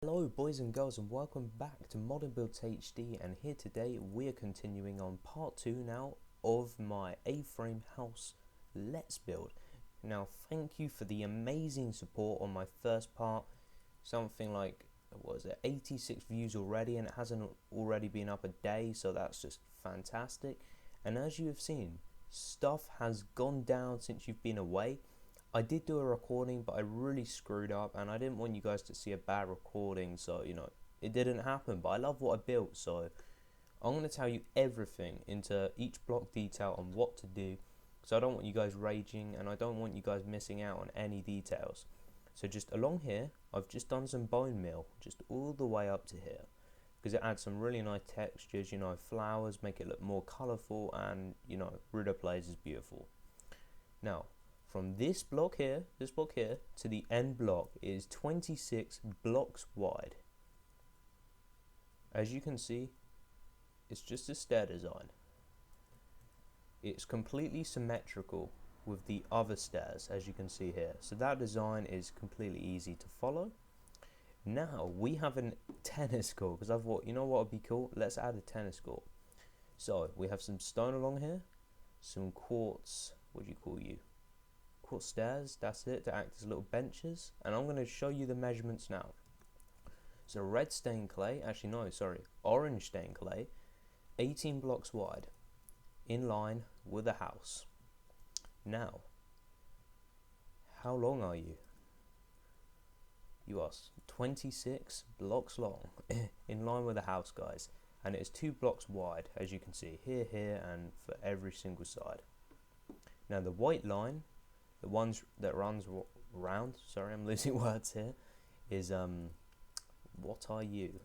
Hello boys and girls, and welcome back to Modern Builds HD, and here today we are continuing on part 2 now of my A-frame house Let's Build. Now thank you for the amazing support on my first part. Something like, what was it, 86 views already, and it hasn't already been up a day, so that's just fantastic. And as you have seen, stuff has gone down since you've been away. I did do a recording, but I really screwed up, and I didn't want you guys to see a bad recording, so it didn't happen. But I love what I built, so I'm going to tell you everything into each block detail on what to do, so I don't want you guys raging, and I don't want you guys missing out on any details. So just along here, I've just done some bone meal, just all the way up to here, because it adds some really nice textures, flowers, make it look more colourful, and Ruder Plays is beautiful. Now, from this block here to the end block is 26 blocks wide. As you can see, it's just a stair design. It's completely symmetrical with the other stairs, as you can see here. So that design is completely easy to follow. Now we have a tennis court, because I thought, you know what would be cool? Let's add a tennis court. So we have some stone along here, some quartz, what do you call you? Quartz stairs, that's it, to act as little benches, and I'm going to show you the measurements now. So red stained clay, orange stained clay, 18 blocks wide, in line with a house. Now, how long are you? You ask. 26 blocks long, in line with a house, guys, and it is 2 blocks wide, as you can see, here, and for every single side. Now the white line, the ones that runs round, sorry I'm losing words here, is what are you?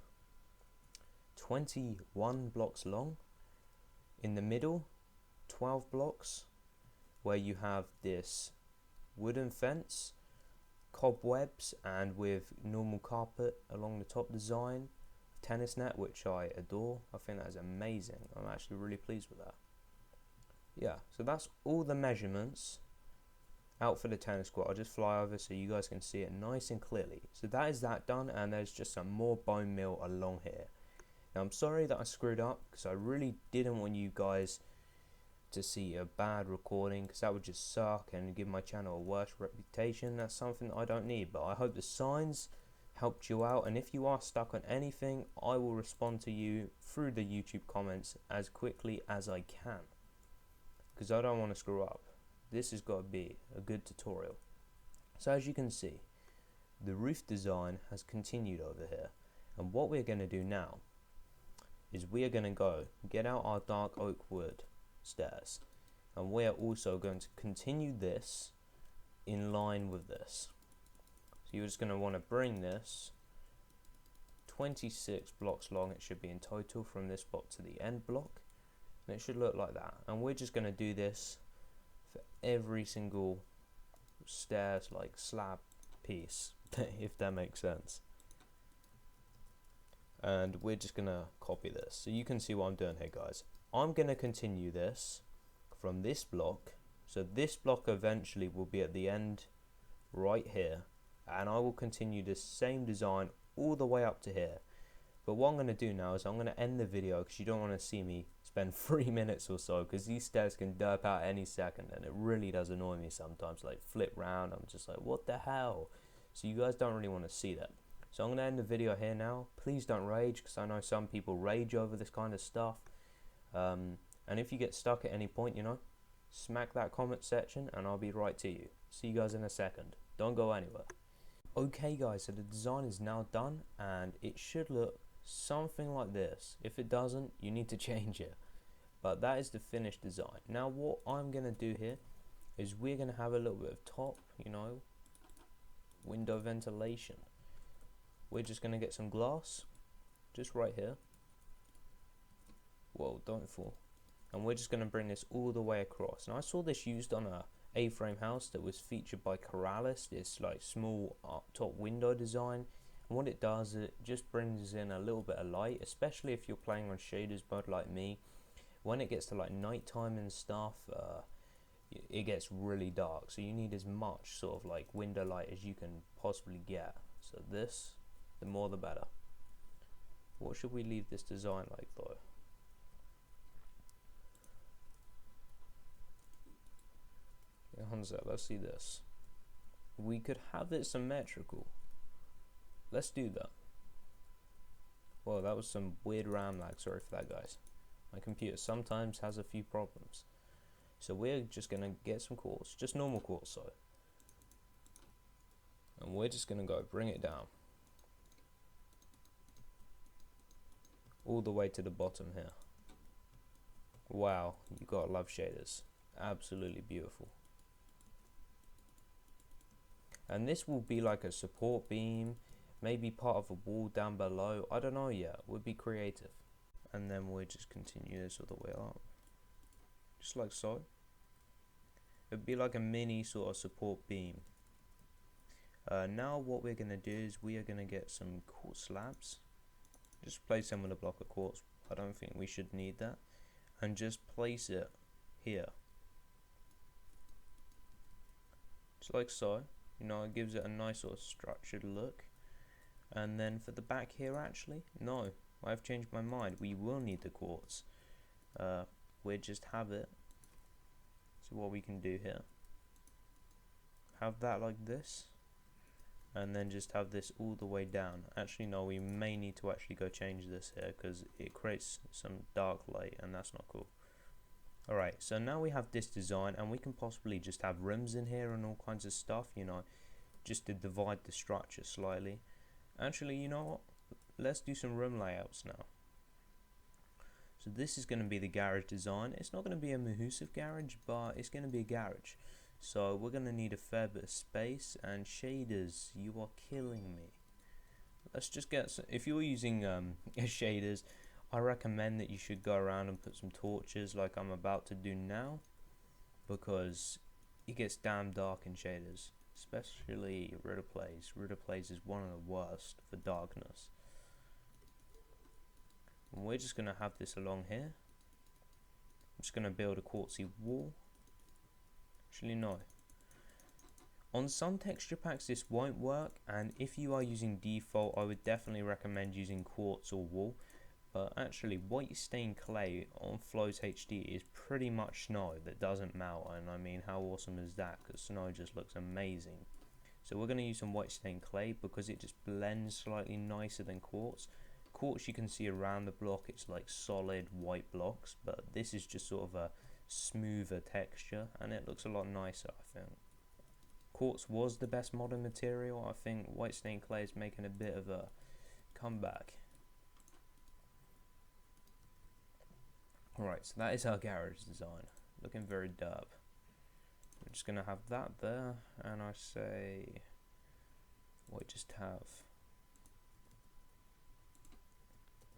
21 blocks long. In the middle, 12 blocks, where you have this wooden fence, cobwebs, and with normal carpet along the top design, tennis net, which I adore. I think that is amazing. I'm actually really pleased with that. Yeah, so that's all the measurements out for the tennis court. I'll just fly over so you guys can see it nice and clearly. So that is that done, and there's just some more bone meal along here. Now I'm sorry that I screwed up, because I really didn't want you guys to see a bad recording, because that would just suck and give my channel a worse reputation. That's something that I don't need, but I hope the signs helped you out, and if you are stuck on anything, I will respond to you through the YouTube comments as quickly as I can, because I don't want to screw up. This has got to be a good tutorial. So as you can see, the roof design has continued over here, and what we're going to do now is we are going to go get out our dark oak wood stairs, and we are also going to continue this in line with this. So you're just going to want to bring this 26 blocks long, it should be in total, from this block to the end block, and it should look like that. And we're just going to do this for every single stairs, like slab piece, if that makes sense. And we're just gonna copy this, so you can see what I'm doing here, guys. I'm gonna continue this from this block, so this block eventually will be at the end right here, and I will continue this same design all the way up to here. But what I'm going to do now is I'm going to end the video, because you don't want to see me spend 3 minutes or so, because these stairs can derp out any second, and it really does annoy me sometimes. Like, flip round, I'm just like, what the hell? So you guys don't really want to see that. So I'm going to end the video here now. Please don't rage, because I know some people rage over this kind of stuff. And if you get stuck at any point, smack that comment section and I'll be right to you. See you guys in a second. Don't go anywhere. Okay guys, so the design is now done, and it should look something like this. If it doesn't, you need to change it, but that is the finished design. Now what I'm gonna do here is we're gonna have a little bit of top, window ventilation. We're just gonna get some glass just right here. Whoa, don't fall. And we're just gonna bring this all the way across. And I saw this used on a A-frame house that was featured by Corrales, this like small top window design. And what it does, it just brings in a little bit of light, especially if you're playing on shaders mode like me. When it gets to like nighttime and stuff, it gets really dark, so you need as much sort of like window light as you can possibly get. So this, the more the better. What should we leave this design like though? Yeah, Hansa, let's see this. We could have it symmetrical. Let's do that. Whoa, that was some weird RAM lag. Sorry for that, guys. My computer sometimes has a few problems. So we're just gonna get some quartz, just normal quartz, so. And we're just gonna go bring it down. All the way to the bottom here. Wow, you gotta love shaders. Absolutely beautiful. And this will be like a support beam, maybe part of a wall down below. I don't know yet, we'll be creative. And then we'll just continue this all the way up. Just like so. It'd be like a mini sort of support beam. Now what we're gonna do is we are gonna get some quartz slabs. Just place them with a block of quartz. I don't think we should need that. And just place it here. Just like so. You know, it gives it a nice sort of structured look. And then for the back here, actually, no, I've changed my mind. We will need the quartz. We'll just have it. So what we can do here, have that like this, and then just have this all the way down. Actually, no, we may need to actually go change this here because it creates some dark light, and that's not cool. Alright, so now we have this design, and we can possibly just have rooms in here and all kinds of stuff, you know, just to divide the structure slightly. Actually, you know what? Let's do some room layouts now. So this is going to be the garage design. It's not going to be a massive garage, but it's going to be a garage. So we're going to need a fair bit of space and shaders. You are killing me. Let's just get some, if you're using shaders, I recommend that you should go around and put some torches like I'm about to do now, because it gets damn dark in shaders, especially Ritter Plays. Ritter Plays is one of the worst for darkness. And we're just going to have this along here. I'm just going to build a quartzy wall. Actually, no. On some texture packs this won't work, and if you are using default, I would definitely recommend using quartz or wool. But actually, white stained clay on Flows HD is pretty much snow that doesn't melt, and I mean, how awesome is that? Because snow just looks amazing. So we're going to use some white stained clay because it just blends slightly nicer than quartz. Quartz, you can see around the block, it's like solid white blocks, but this is just sort of a smoother texture, and it looks a lot nicer, I think. Quartz was the best modern material. I think white stained clay is making a bit of a comeback. Alright, so that is our garage design. Looking very derp. I'm just going to have that there, and I say, what just have?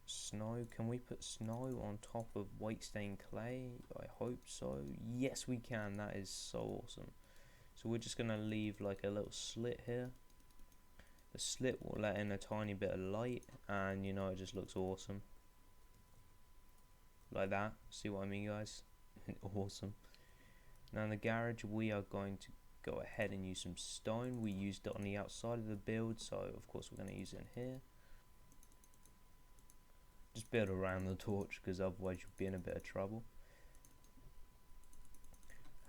Snow. Can we put snow on top of white stained clay? I hope so. Yes, we can. That is so awesome. So we're just going to leave like a little slit here. The slit will let in a tiny bit of light, and you know, it just looks awesome. Like that. See what I mean, guys? Awesome. Now in the garage, we are going to go ahead and use some stone. We used it on the outside of the build, so of course we're going to use it in here. Just build around the torch, because otherwise you'll be in a bit of trouble.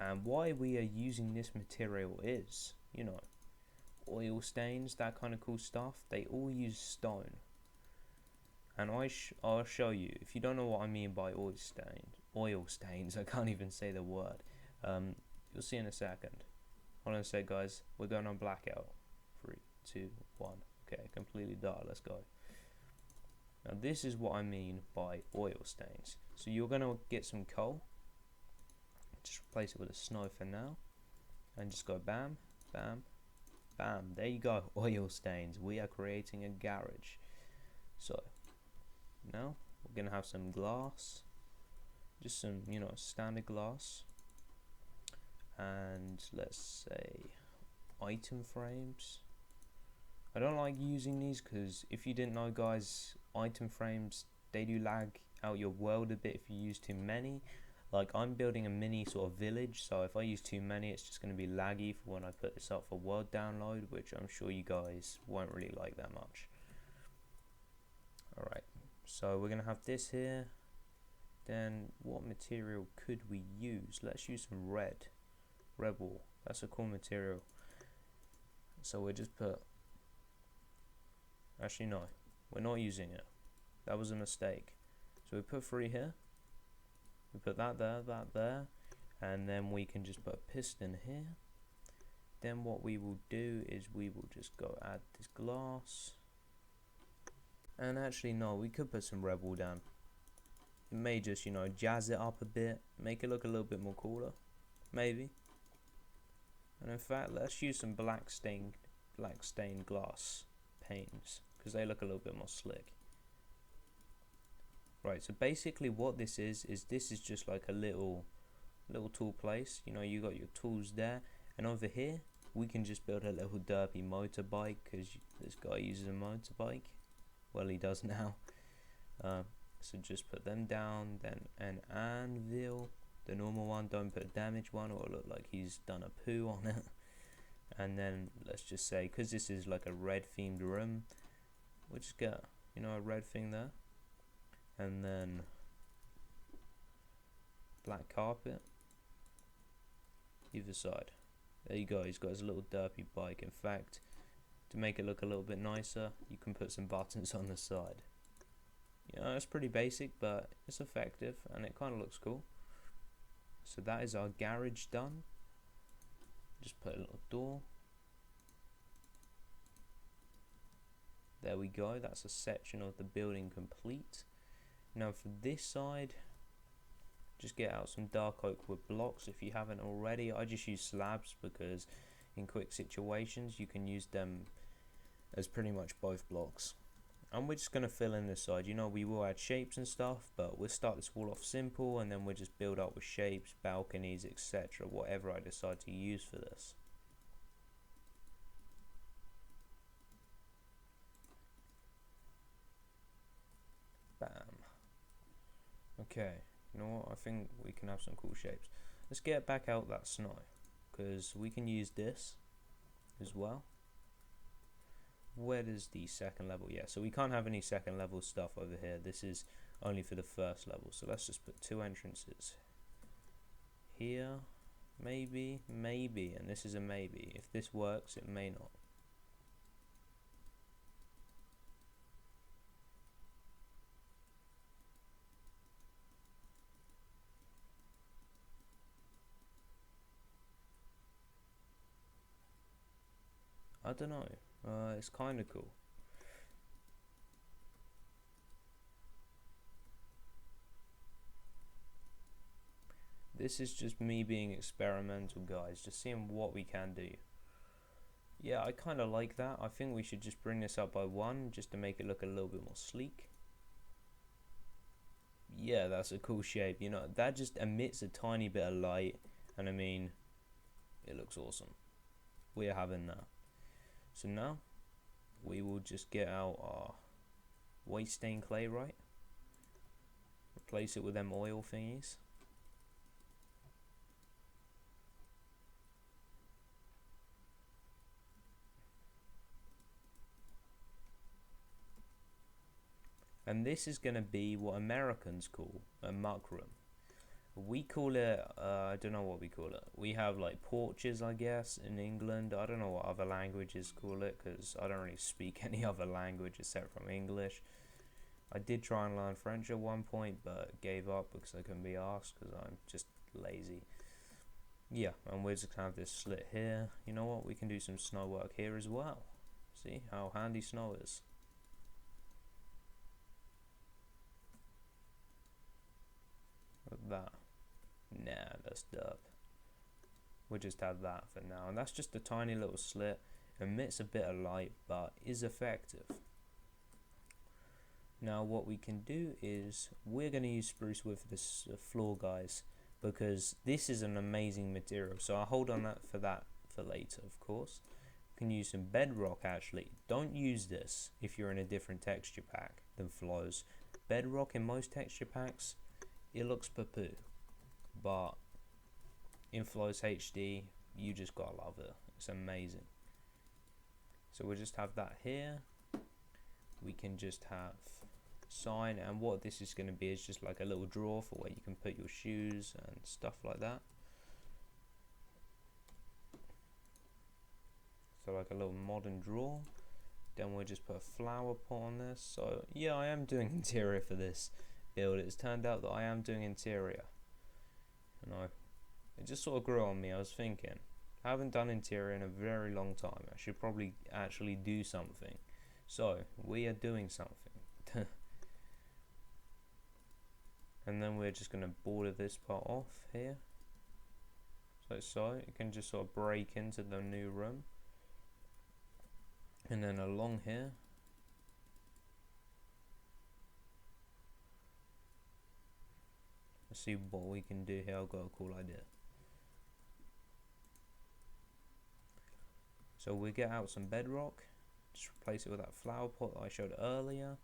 And why we are using this material is, you know, oil stains, that kind of cool stuff, they all use stone. And I'll show you, if you don't know what I mean by oil stains, I can't even say the word. You'll see in a second. Hold on a sec, guys. We're going on blackout. 3, 2, 1. Okay, completely dark. Let's go. Now this is what I mean by oil stains. So you're going to get some coal. Just replace it with a snow for now. And just go bam, bam, bam. There you go. Oil stains. We are creating a garage. So now we're going to have some glass. Just some, you know, standard glass. And let's say item frames. I don't like using these because if you didn't know, guys, item frames, they do lag out your world a bit if you use too many. Like, I'm building a mini sort of village, so if I use too many, it's just going to be laggy for when I put this up for world download, which I'm sure you guys won't really like that much. So we're gonna have this here. Then what material could we use? Let's use some red wool. That's a cool material. So we'll just put, actually no, we're not using it, that was a mistake. So we put 3 here, we put that there, and then we can just put a piston here. Then what we will do is we will just go add this glass, and actually no, we could put some red wool down. It may just, you know, jazz it up a bit, make it look a little bit more cooler, maybe. And in fact, let's use some black stained glass panes, because they look a little bit more slick. Right, so basically what this is this is just like a little tool place. You know, you got your tools there, and over here we can just build a little derpy motorbike, because this guy uses a motorbike. Well, he does now. So just put them down, then an anvil, the normal one, don't put a damaged one or it'll look like he's done a poo on it. And then let's just say, because this is like a red themed room, we'll just get, you know, a red thing there, and then black carpet either side. There you go, he's got his little derpy bike. In fact, to make it look a little bit nicer, you can put some buttons on the side. You know, it's pretty basic, but it's effective and it kind of looks cool. So that is our garage done. Just put a little door. There we go, that's a section of the building complete. Now for this side, just get out some dark oak wood blocks if you haven't already. I just use slabs because in quick situations you can use them as pretty much both blocks. And we're just going to fill in this side. You know, we will add shapes and stuff, but we'll start this wall off simple and then we'll just build up with shapes, balconies, etc. Whatever I decide to use for this. Bam. Okay, you know what? I think we can have some cool shapes. Let's get back out that snow, because we can use this as well. Where does the second level? Yeah, so we can't have any second level stuff over here. This is only for the first level. So let's just put 2 entrances here. Maybe, and this is a maybe. If this works, it may not. I don't know. It's kind of cool. This is just me being experimental, guys, just seeing what we can do. Yeah, I kind of like that. I think we should just bring this up by 1 just to make it look a little bit more sleek. Yeah, that's a cool shape. You know, that just emits a tiny bit of light, and I mean, it looks awesome. We're having that. So now we will just get out our white stained clay, right? Replace it with them oil thingies. And this is going to be what Americans call a muck room. We call it, I don't know what we call it. We have like porches, I guess, in England. I don't know what other languages call it, because I don't really speak any other language except from English. I did try and learn French at one point, but gave up because I couldn't be asked, because I'm just lazy. Yeah, and we're just going to have this slit here. You know what, we can do some snow work here as well. See how handy snow is. Like that. Nah, that's dope. We'll just have that for now, and that's just a tiny little slit. Emits a bit of light, but is effective. Now what we can do is we're going to use spruce wood for this floor, guys, because this is an amazing material. So I'll hold on that for later, of course. We can use some bedrock. Actually, don't use this if you're in a different texture pack than flows. Bedrock in most texture packs, it looks poo-poo. But in Flows HD, you just gotta love it. It's amazing. So we'll just have that here. We can just have sign, and what this is going to be is just like a little drawer for where you can put your shoes and stuff like that. So like a little modern drawer. Then we'll just put a flower pot on this. So yeah, I am doing interior for this build. It's turned out that I am doing interior. You know, it just sort of grew on me. I was thinking, I haven't done interior in a very long time. I should probably actually do something. So we are doing something. And then we're just going to border this part off here. So you can just sort of break into the new room. And then along here, let's see what we can do here. I've got a cool idea. So we get out some bedrock, just replace it with that flower pot that I showed earlier.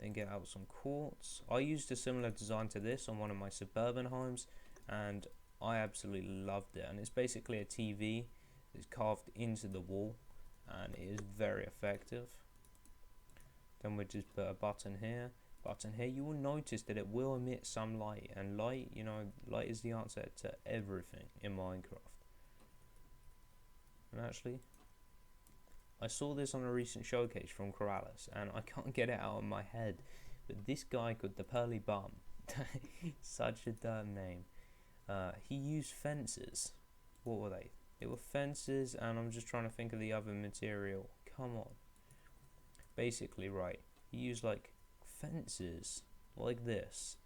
Then get out some quartz. I used a similar design to this on one of my suburban homes, and I absolutely loved it. And it's basically a TV that's carved into the wall, and it is very effective. Then we just put a button here. You will notice that it will emit some light, and light, you know, light is the answer to everything in Minecraft. And actually, I saw this on a recent showcase from Corrales, and I can't get it out of my head, but this guy called the Pearly Bum, such a dumb name, he used fences. What were they? They were fences, and I'm just trying to think of the other material. Come on. Basically, right, he used like fences like this.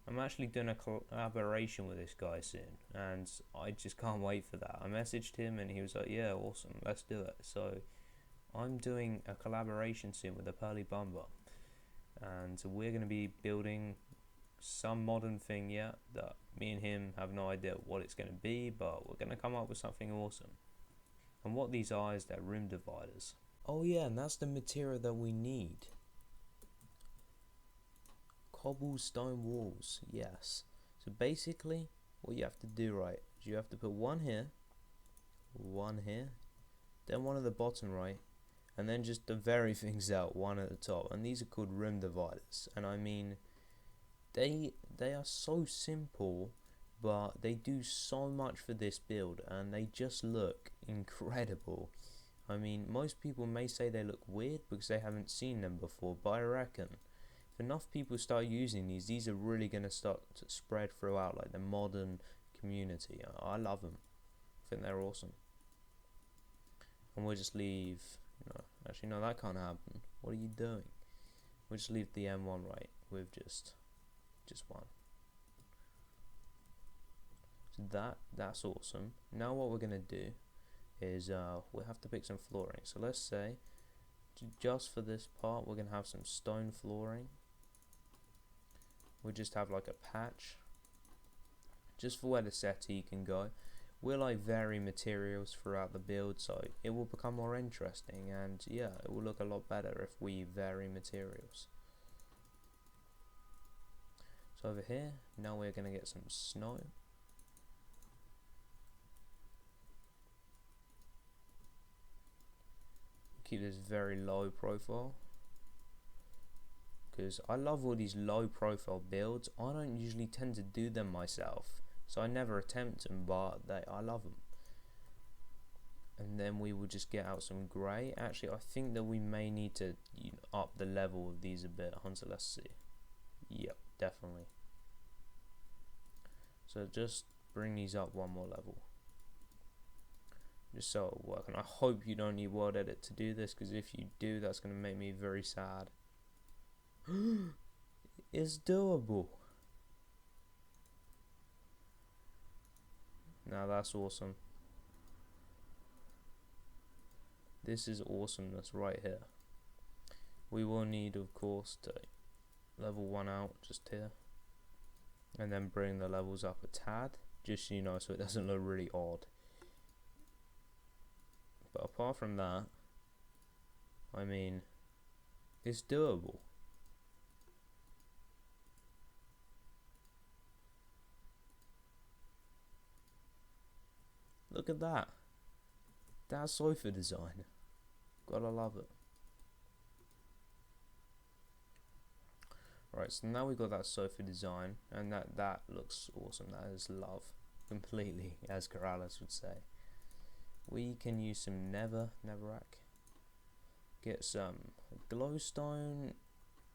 I'm actually doing a collaboration with this guy soon, and I just can't wait for that. I messaged him and he was like, yeah, awesome, let's do it. So I'm doing a collaboration soon with the Pearly Bumba, and we're going to be building some modern thing yet that me and him have no idea what it's going to be, but we're going to come up with something awesome. And what these are is they're room dividers. Oh yeah, and that's the material that we need. Cobblestone walls, yes. So basically, what you have to do, right, is you have to put one here, then one at the bottom, right, and then just the very things out, one at the top. And these are called room dividers. And I mean, they are so simple, but they do so much for this build, and they just look incredible. I mean, most people may say they look weird because they haven't seen them before, but I reckon if enough people start using these are really going to start to spread throughout like the modern community. I love them. I think they're awesome. And we'll just leave, no, actually no, that can't happen. What are you doing? We'll just leave the M1 right with just one. So that's awesome. Now what we're going to do is we'll have to pick some flooring. So let's say just for this part we're going to have some stone flooring. We'll just have like a patch just for where the settee can go. We'll like vary materials throughout the build, so it will become more interesting, and yeah, it will look a lot better if we vary materials. So over here, now we're going to get some snow. Keep this very low profile, because I love all these low profile builds. I don't usually tend to do them myself, so I never attempt them, but I love them. And then we will just get out some grey. Actually, I think that we may need to up the level of these a bit. Hunter, let's see. Yep, definitely. So just bring these up one more level, just so it'll work. And I hope you don't need World Edit to do this, because if you do, that's going to make me very sad. It's doable. Now that's awesome. This is awesomeness right here. We will need, of course, to level 1 out just here, and then bring the levels up a tad, just so you know, so it doesn't look really odd. But apart from that, I mean, it's doable. Look at that. That's sofa design. Gotta love it. Right, so now we've got that sofa design, and that looks awesome. That is love, completely, as Corrales would say. We can use some netherrack. Get some glowstone.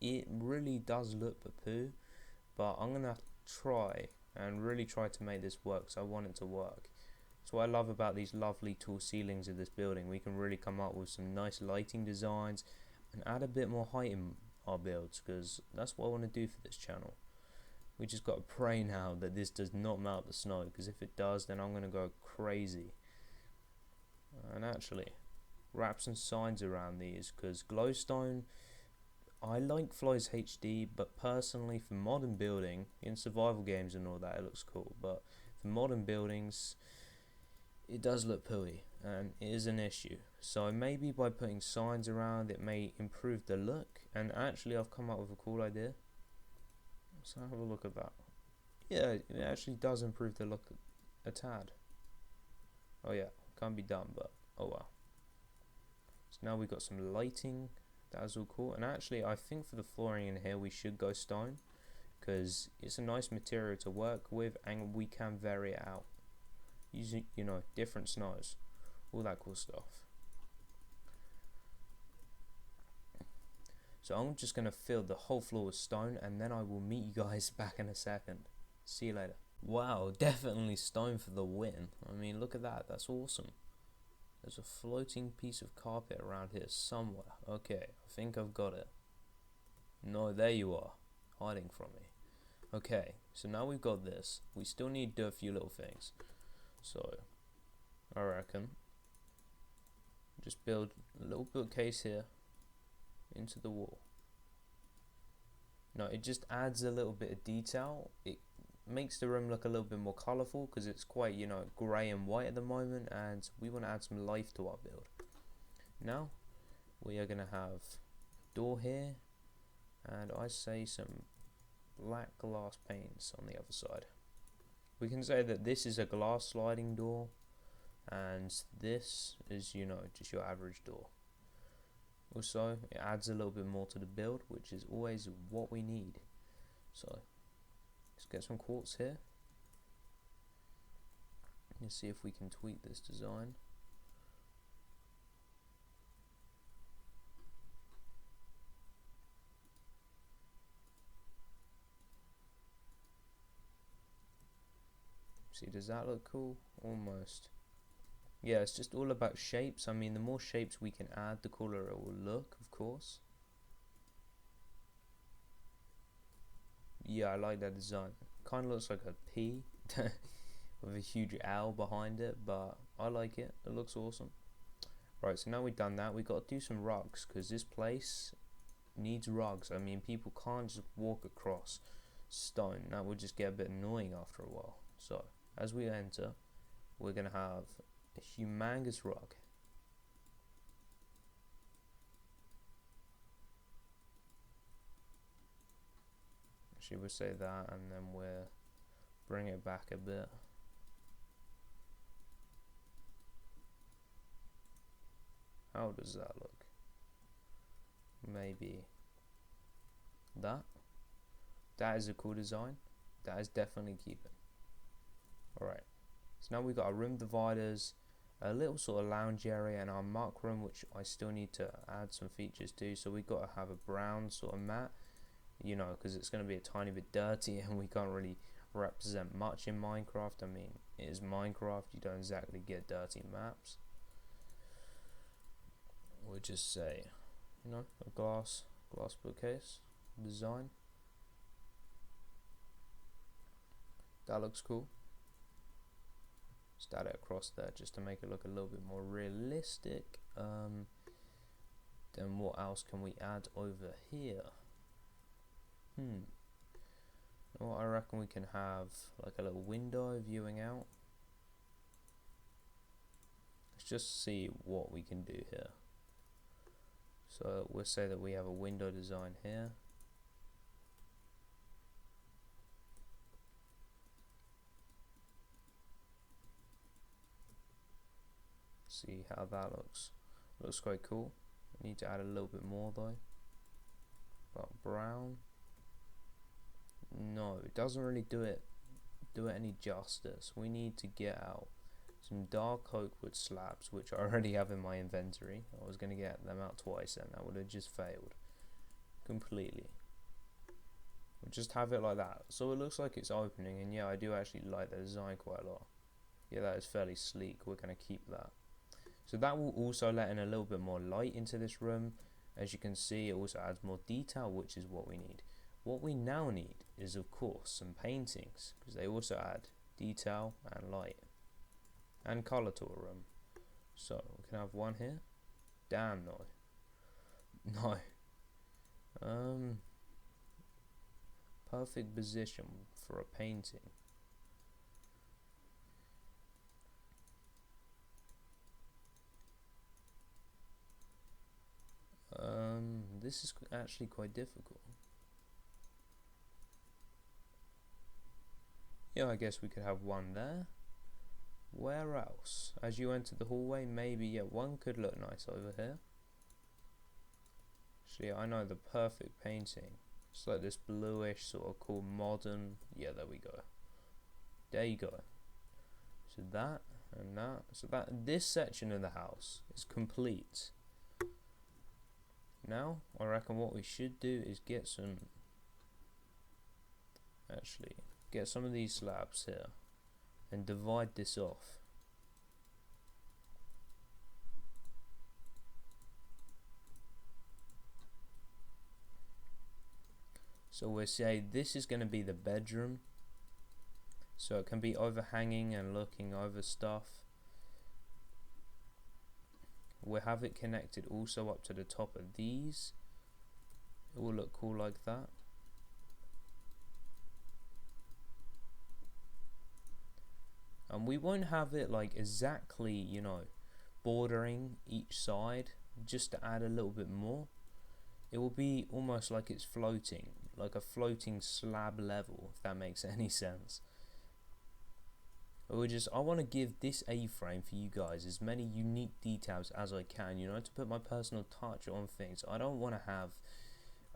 It really does look poo, but I'm gonna try and really try to make this work, so I want it to work. That's what I love about these lovely tall ceilings of this building. We can really come up with some nice lighting designs and add a bit more height in our builds, because that's what I want to do for this channel. We just got to pray now that this does not melt the snow, because if it does, then I'm going to go crazy. And actually, wrap some signs around these, because glowstone, I like Flo's HD, but personally for modern building, in survival games and all that, it looks cool, but for modern buildings, it does look pooey, and it is an issue. So maybe by putting signs around, it may improve the look. And actually, I've come up with a cool idea. So have a look at that. Yeah, it actually does improve the look a tad. Oh yeah, can't be done, but oh well. So now we've got some lighting. That is all cool. And actually, I think for the flooring in here, we should go stone, because it's a nice material to work with, and we can vary it out using, you know, different snows, all that cool stuff. So I'm just going to fill the whole floor with stone, and then I will meet you guys back in a second. See you later. Wow, definitely stone for the win. I mean, look at that. That's awesome. There's a floating piece of carpet around here somewhere. Okay, I think I've got it. No, there you are, hiding from me. Okay, so now we've got this. We still need to do a few little things. So, I reckon, just build a little bookcase here into the wall. No, it just adds a little bit of detail. It makes the room look a little bit more colourful, because it's quite, you know, grey and white at the moment, and we want to add some life to our build. Now, we are going to have a door here, and I say some black glass panes on the other side. We can say that this is a glass sliding door, and this is, you know, just your average door. Also, it adds a little bit more to the build, which is always what we need. So, let's get some quartz here. Let's see if we can tweak this design. See, does that look cool? Almost. Yeah, it's just all about shapes. I mean, the more shapes we can add, the cooler it will look, of course. Yeah, I like that design. Kind of looks like a P with a huge owl behind it, but I like it. It looks awesome. Right, so now we've done that, we've got to do some rugs, because this place needs rugs. I mean, people can't just walk across stone. That would just get a bit annoying after a while. So, as we enter, we're going to have a humongous rug. Actually, we'll say that, and then we'll bring it back a bit. How does that look? Maybe that. That is a cool design. That is definitely keeping. Alright, so now we've got our room dividers, a little sort of lounge area, and our muck room, which I still need to add some features to. So we've got to have a brown sort of mat, you know, because it's going to be a tiny bit dirty, and we can't really represent much in Minecraft. I mean, it is Minecraft, you don't exactly get dirty maps. We'll just say, you know, a glass bookcase design. That looks cool. Just add it across there just to make it look a little bit more realistic. Then what else can we add over here? Well, I reckon we can have like a little window viewing out. Let's just see what we can do here. So we'll say that we have a window design here. See how that looks. Looks quite cool. I need to add a little bit more though. But brown, no, it doesn't really do it any justice. We need to get out some dark oak wood slabs, which I already have in my inventory. I was going to get them out twice and that would have just failed completely. We'll just have it like that, so it looks like it's opening. And yeah, I do actually like the design quite a lot. Yeah, that is fairly sleek. We're going to keep that. So that will also let in a little bit more light into this room. As you can see, it also adds more detail, which is what we need. What we now need is, of course, some paintings, because they also add detail and light and colour to a room. So we can have one here. Damn, no. No. Perfect position for a painting. This is actually quite difficult. Yeah, I guess we could have one there. Where else? As you enter the hallway, maybe, yeah, one could look nice over here. Actually, I know the perfect painting. It's like this bluish, sort of cool, modern. Yeah, there we go. There you go. So that and that. So this section of the house is complete. Now, I reckon what we should do is get some of these slabs here and divide this off. So we'll say this is going to be the bedroom, so it can be overhanging and looking over stuff. We'll have it connected also up to the top of these. It will look cool like that. And we won't have it like exactly, you know, bordering each side, just to add a little bit more. It will be almost like it's floating, like a floating slab level, if that makes any sense. I want to give this A-frame for you guys as many unique details as I can, you know, to put my personal touch on things. I don't want to have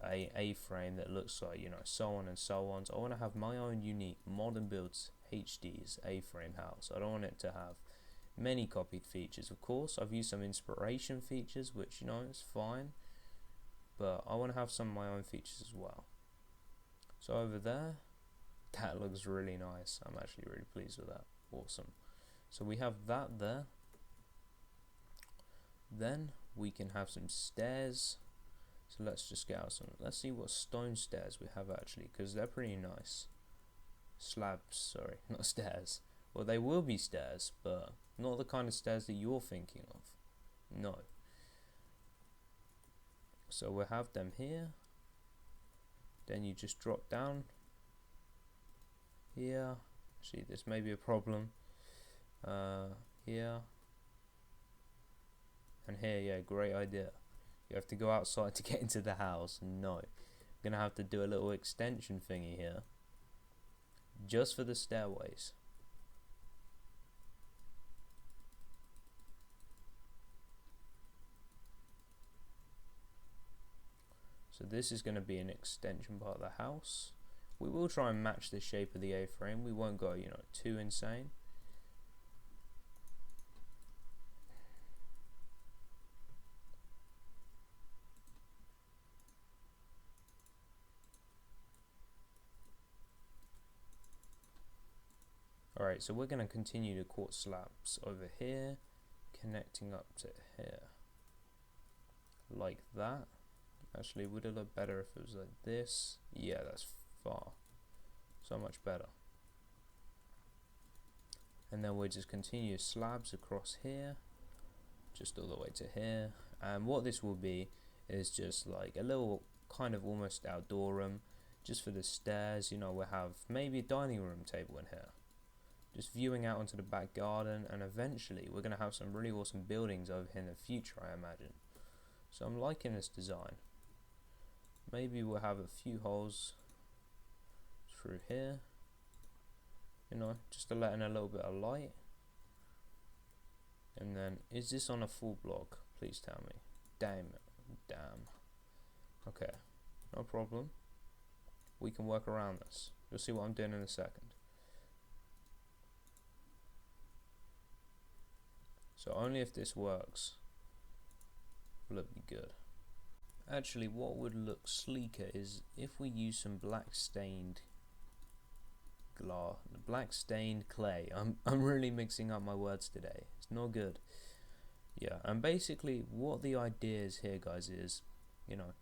a A-frame that looks like, you know, so on and so on. So I want to have my own unique Modern Builds HD's A-frame house. I don't want it to have many copied features. Of course, I've used some inspiration features, which, you know, is fine, but I want to have some of my own features as well. So over there, that looks really nice. I'm actually really pleased with that. Awesome. So we have that there. Then we can have some stairs. So let's just get out some. Let's see what stone stairs we have actually, because they're pretty nice. Slabs, sorry, not stairs. Well, they will be stairs, but not the kind of stairs that you're thinking of. No. So we'll have them here. Then you just drop down here. Actually, this may be a problem. Here and here. Yeah, great idea. You have to go outside to get into the house. No, I'm gonna have to do a little extension thingy here, just for the stairways. So this is going to be an extension part of the house. We will try and match the shape of the A-frame. We won't go, you know, too insane. Alright, so we're going to continue the quartz slabs over here, connecting up to here. Like that. Actually, would it look better if it was like this? Yeah, that's far. So much better. And then we'll just continue slabs across here, just all the way to here. And what this will be is just like a little kind of almost outdoor room, just for the stairs. You know, we'll have maybe a dining room table in here, just viewing out onto the back garden. And eventually we're going to have some really awesome buildings over here in the future, I imagine. So I'm liking this design. Maybe we'll have a few holes through here, you know, just to let in a little bit of light. And then, is this on a full block? Please tell me. Damn it. Damn. Okay, no problem. We can work around this. You'll see what I'm doing in a second. So only if this works will it be good. Actually, what would look sleeker is if we use some black stained clay. I'm really mixing up my words today. It's not good. Yeah, and basically what the idea is here, guys, is, you know,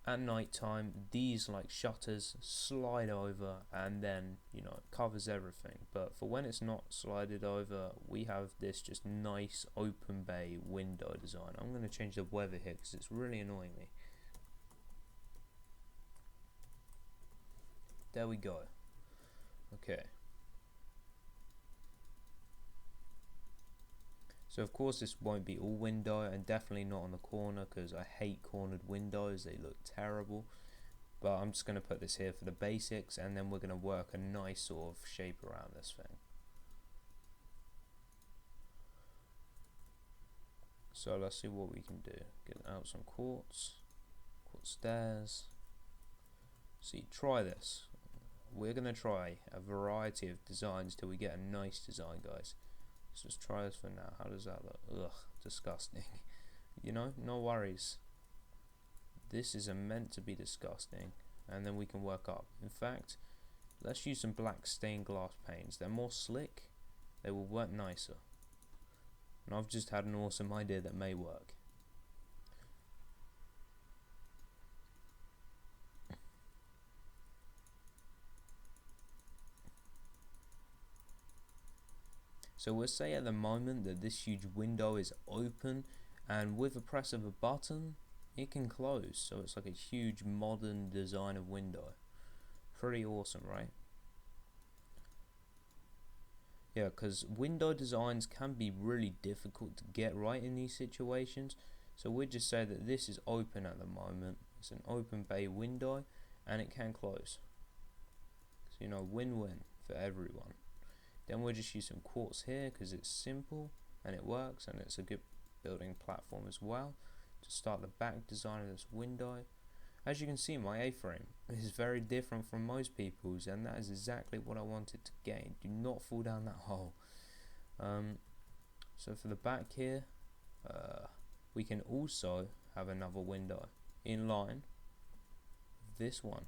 at night time these like shutters slide over and then, you know, it covers everything. But for when it's not slided over, we have this just nice open bay window design. I'm going to change the weather here because it's really annoying me. There we go. Okay. So of course this won't be all window, and definitely not on the corner because I hate cornered windows, they look terrible. But I'm just going to put this here for the basics, and then we're going to work a nice sort of shape around this thing. So let's see what we can do. Get out some quartz stairs. See, try this. We're going to try a variety of designs till we get a nice design, guys. Let's just try this for now. How does that look? Ugh, disgusting. You know, no worries. This is meant to be disgusting, and then we can work up. In fact, let's use some black stained glass panes. They're more slick, they will work nicer. And I've just had an awesome idea that may work. So we'll say at the moment that this huge window is open, and with the press of a button it can close, so it's like a huge modern design of window. Pretty awesome, right? Yeah, because window designs can be really difficult to get right in these situations. So we'll just say that this is open at the moment. It's an open bay window and it can close. So, you know, win-win for everyone. Then we'll just use some quartz here because it's simple and it works, and it's a good building platform as well to start the back design of this window. As you can see, my A-frame is very different from most people's, and that is exactly what I wanted to gain. Do not fall down that hole. So for the back here, we can also have another window in line with this one.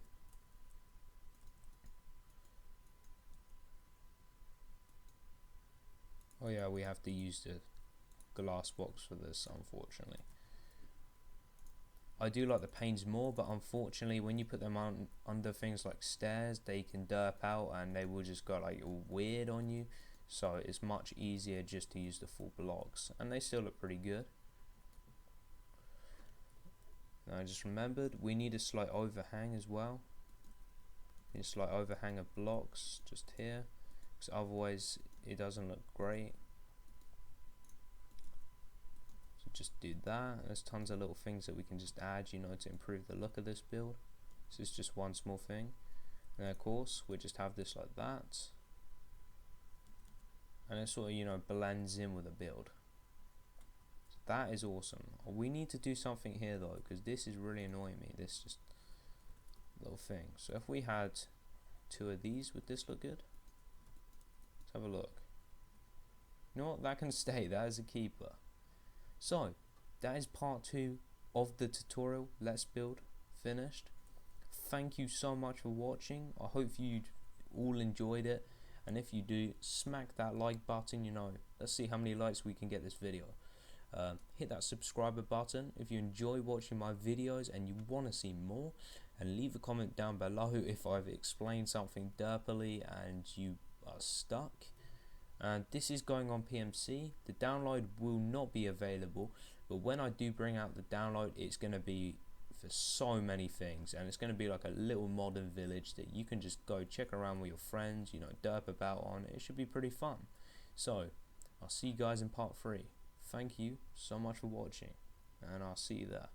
Oh yeah, we have to use the glass box for this, unfortunately. I do like the panes more, but unfortunately when you put them on under things like stairs, they can derp out and they will just go like all weird on you. So it's much easier just to use the full blocks, and they still look pretty good. Now I just remembered we need a slight overhang as well. We need a slight overhang of blocks just here, because otherwise it doesn't look great. So just do that. There's tons of little things that we can just add, you know, to improve the look of this build. This is just one small thing. And of course we just have this like that, and it sort of, you know, blends in with the build. So that is awesome. We need to do something here though, because this is really annoying me, this just little thing. So if we had two of these, would this look good? Let's have a look. You know what, that can stay, that is a keeper. So that is part 2 of the tutorial Let's Build finished. Thank you so much for watching. I hope you all enjoyed it, and if you do, smack that like button. You know, let's see how many likes we can get this video. Hit that subscriber button if you enjoy watching my videos and you want to see more, and leave a comment down below if I've explained something derpily and you are stuck. And this is going on PMC. The download will not be available, but when I do bring out the download, it's going to be for so many things, and it's going to be like a little modern village that you can just go check around with your friends, you know, derp about on. It should be pretty fun. So I'll see you guys in part 3. Thank you so much for watching, and I'll see you there.